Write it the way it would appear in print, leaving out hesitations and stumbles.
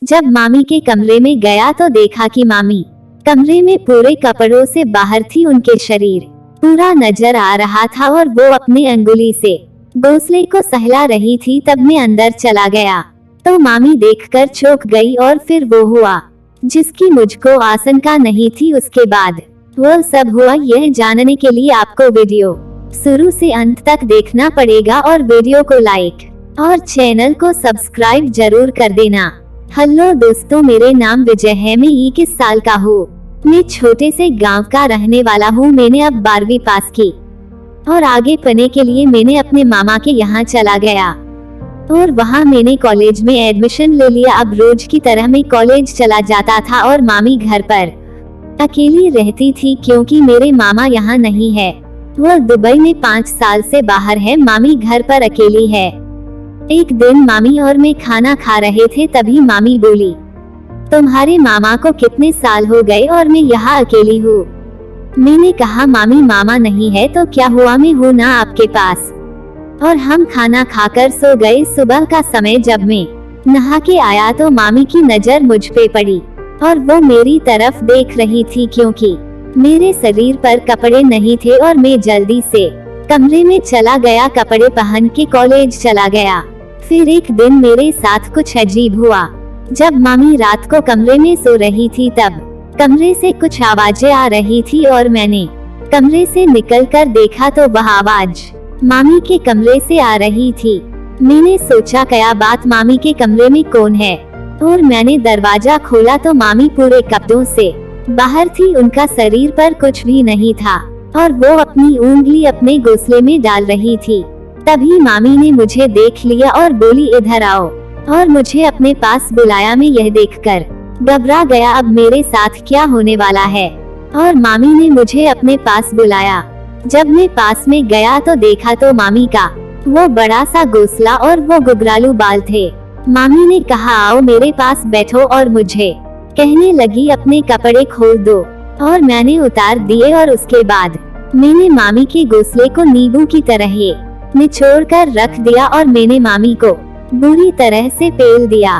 जब मामी के कमरे में गया तो देखा कि मामी कमरे में पूरे कपड़ों से बाहर थी। उनके शरीर पूरा नजर आ रहा था और वो अपनी अंगुली से घोंसले को सहला रही थी। तब मैं अंदर चला गया तो मामी देखकर चौंक गई और फिर वो हुआ जिसकी मुझको आशंका नहीं थी। उसके बाद वो सब हुआ। यह जानने के लिए आपको वीडियो शुरू से अंत तक देखना पड़ेगा और वीडियो को लाइक और चैनल को सब्सक्राइब जरूर कर देना। हेलो दोस्तों, मेरे नाम विजय है। मैं 21 साल का हूँ। मैं छोटे से गांव का रहने वाला हूँ। मैंने अब 12वीं पास की और आगे पढ़ने के लिए मैंने अपने मामा के यहाँ चला गया और वहाँ मैंने कॉलेज में एडमिशन ले लिया। अब रोज की तरह मैं कॉलेज चला जाता था और मामी घर पर अकेली रहती थी क्योंकि मेरे मामा यहाँ नहीं है। वो दुबई में 5 साल से बाहर है। मामी घर पर अकेली है। एक दिन मामी और मैं खाना खा रहे थे, तभी मामी बोली, तुम्हारे मामा को कितने साल हो गए और मैं यहाँ अकेली हूँ। मैंने कहा, मामी मामा नहीं है तो क्या हुआ, मैं हूँ ना आपके पास। और हम खाना खाकर सो गए। सुबह का समय जब मैं नहा के आया तो मामी की नजर मुझ पे पड़ी और वो मेरी तरफ देख रही थी क्योंकि मेरे शरीर पर कपड़े नहीं थे और मैं जल्दी से कमरे में चला गया। कपड़े पहन के कॉलेज चला गया। फिर एक दिन मेरे साथ कुछ अजीब हुआ। जब मामी रात को कमरे में सो रही थी तब कमरे से कुछ आवाजें आ रही थी और मैंने कमरे से निकलकर देखा तो वह आवाज मामी के कमरे से आ रही थी। मैंने सोचा क्या बात, मामी के कमरे में कौन है, और मैंने दरवाजा खोला तो मामी पूरे कपड़ों से बाहर थी। उनका शरीर पर कुछ भी नहीं था और वो अपनी उंगली अपने घोंसले में डाल रही थी। तभी मामी ने मुझे देख लिया और बोली, इधर आओ, और मुझे अपने पास बुलाया। मैं यह देखकर घबरा गया, अब मेरे साथ क्या होने वाला है, और मामी ने मुझे अपने पास बुलाया। जब मैं पास में गया तो देखा तो मामी का वो बड़ा सा घोंसला और वो गुगरालू बाल थे। मामी ने कहा, आओ मेरे पास बैठो, और मुझे कहने लगी, अपने कपड़े खोल दो, और मैंने उतार दिए। और उसके बाद मैंने मामी के घोंसले को नींबू की तरह निचोड़ कर रख दिया और मैंने मामी को बुरी तरह से पेल दिया।